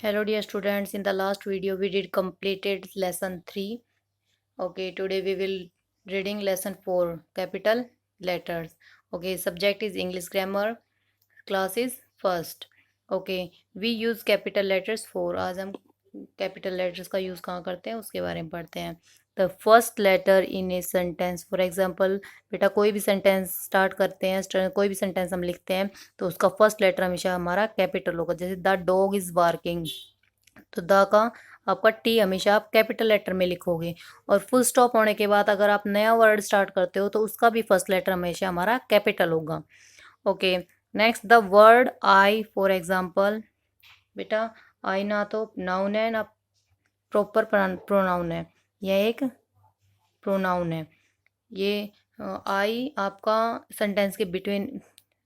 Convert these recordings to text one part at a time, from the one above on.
Hello dear students, in the last video we did completed lesson 3. Okay, today we will reading lesson 4, capital letters. Okay, subject is English grammar, class is first. Okay, we use capital letters for. आज हम capital letters का use कहाँ करते हैं उसके बारे में पढ़ते हैं. The first letter in a sentence, for example, बेटा कोई भी sentence start करते हैं, कोई भी sentence हम लिखते हैं तो उसका first letter हमेशा हमारा capital होगा. जैसे the dog is barking, तो द का आपका टी हमेशा आप कैपिटल लेटर में लिखोगे. और फुल स्टॉप होने के बाद अगर आप नया वर्ड स्टार्ट करते हो तो उसका भी फर्स्ट लेटर हमेशा हमारा कैपिटल होगा. Okay, next the word I, for example. बेटा आई ना तो नाउन है ना प्रॉपर प्रोनाउन है, यह एक प्रोनाउन है. ये आई आपका सेंटेंस के बिटवीन,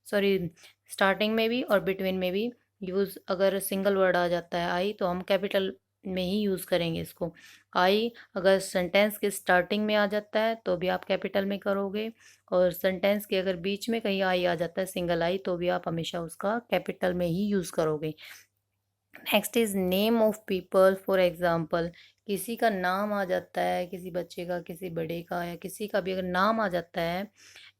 सॉरी, स्टार्टिंग में भी और बिटवीन में भी यूज़. अगर सिंगल वर्ड आ जाता है आई तो हम कैपिटल में ही यूज़ करेंगे इसको. आई अगर सेंटेंस के स्टार्टिंग में आ जाता है तो भी आप कैपिटल में करोगे, और सेंटेंस के अगर बीच में कहीं आई आ जाता है सिंगल आई तो भी आप हमेशा उसका कैपिटल में ही यूज़ करोगे. Next is name of people, for example. किसी का नाम आ जाता है, किसी बच्चे का, किसी बड़े का, या किसी का भी अगर नाम आ जाता है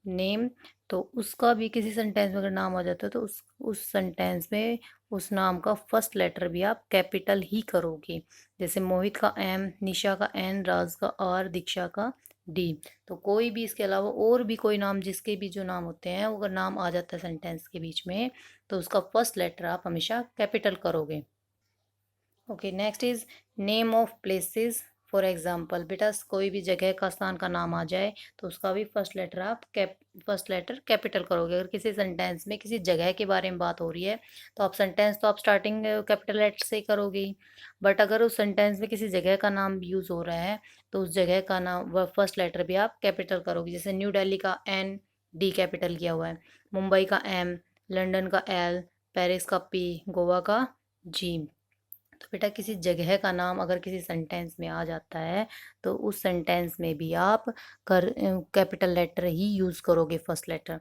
नेम, तो उसका भी किसी सेंटेंस में अगर नाम आ जाता है तो उस सेंटेंस में उस नाम का फर्स्ट लेटर भी आप कैपिटल ही करोगे. जैसे मोहित का एम, निशा का एन, राज का आर, दीक्षा का डी. तो कोई भी इसके अलावा और भी कोई नाम, जिसके भी जो नाम होते हैं, अगर नाम आ जाता है सेंटेंस के बीच में तो उसका फर्स्ट लेटर आप हमेशा कैपिटल करोगे. Okay, next is name of places, for example. बेटा कोई भी जगह का, स्थान का नाम आ जाए तो उसका भी फर्स्ट लेटर आप फर्स्ट लेटर कैपिटल करोगे. अगर किसी सेंटेंस में किसी जगह के बारे में बात हो रही है तो आप सेंटेंस तो आप स्टार्टिंग कैपिटल लेटर से ही करोगे ही. बट अगर उस सेंटेंस में किसी जगह का नाम यूज़ हो रहा है तो उस जगह का नाम व फर्स्ट लेटर भी आप कैपिटल करोगे. जैसे न्यू दिल्ली का एन, डी कैपिटल किया हुआ है. मुंबई का एम, लंदन का एल, पेरिस का पी, गोवा का जी. तो बेटा किसी जगह का नाम अगर किसी सेंटेंस में आ जाता है तो उस सेंटेंस में भी आप कैपिटल लेटर ही यूज़ करोगे, first letter.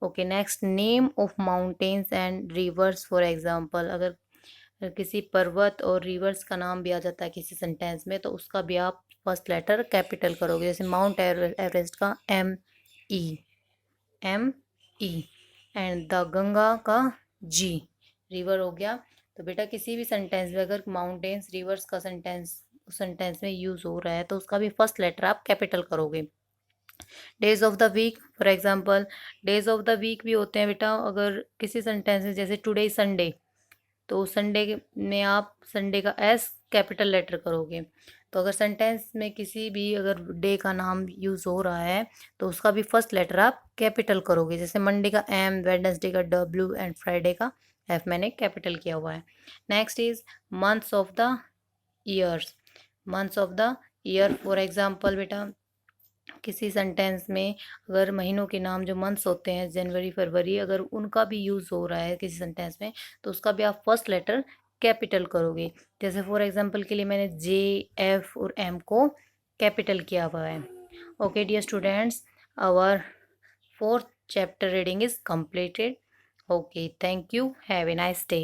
Okay, next name of mountains and rivers, for example. अगर किसी पर्वत और रिवर्स का नाम भी आ जाता है किसी सेंटेंस में तो उसका भी आप फर्स्ट लेटर कैपिटल करोगे. जैसे माउंट एवरेस्ट का M E, M E, and the Ganga का जी, रिवर हो गया. तो बेटा किसी भी सेंटेंस में अगर माउंटेन्स रिवर्स का सेंटेंस में यूज़ हो रहा है तो उसका भी फर्स्ट लेटर आप कैपिटल करोगे. Days of the week, for example. Days of the week भी होते हैं बेटा अगर किसी सेंटेंस में, जैसे टुडे संडे, तो संडे में आप संडे का एस कैपिटल लेटर करोगे. तो अगर सेंटेंस में किसी भी अगर डे का नाम यूज़ हो रहा है तो उसका भी फर्स्ट लेटर आप कैपिटल करोगे. जैसे मंडे का एम, वेडनेसडे का डब्ल्यू, एंड फ्राइडे का एफ मैंने कैपिटल किया हुआ है. Next is months of the years. Months of the year, for example. बेटा किसी सेंटेंस में अगर महीनों के नाम जो मंथ्स होते हैं, जनवरी, फरवरी, अगर उनका भी यूज़ हो रहा है किसी सेंटेंस में तो उसका भी आप फर्स्ट लेटर कैपिटल करोगे. जैसे फॉर एग्जांपल के लिए मैंने जे, एफ और एम को कैपिटल किया हुआ है. Okay dear students, our fourth chapter reading is completed. Okay, thank you, have a nice day.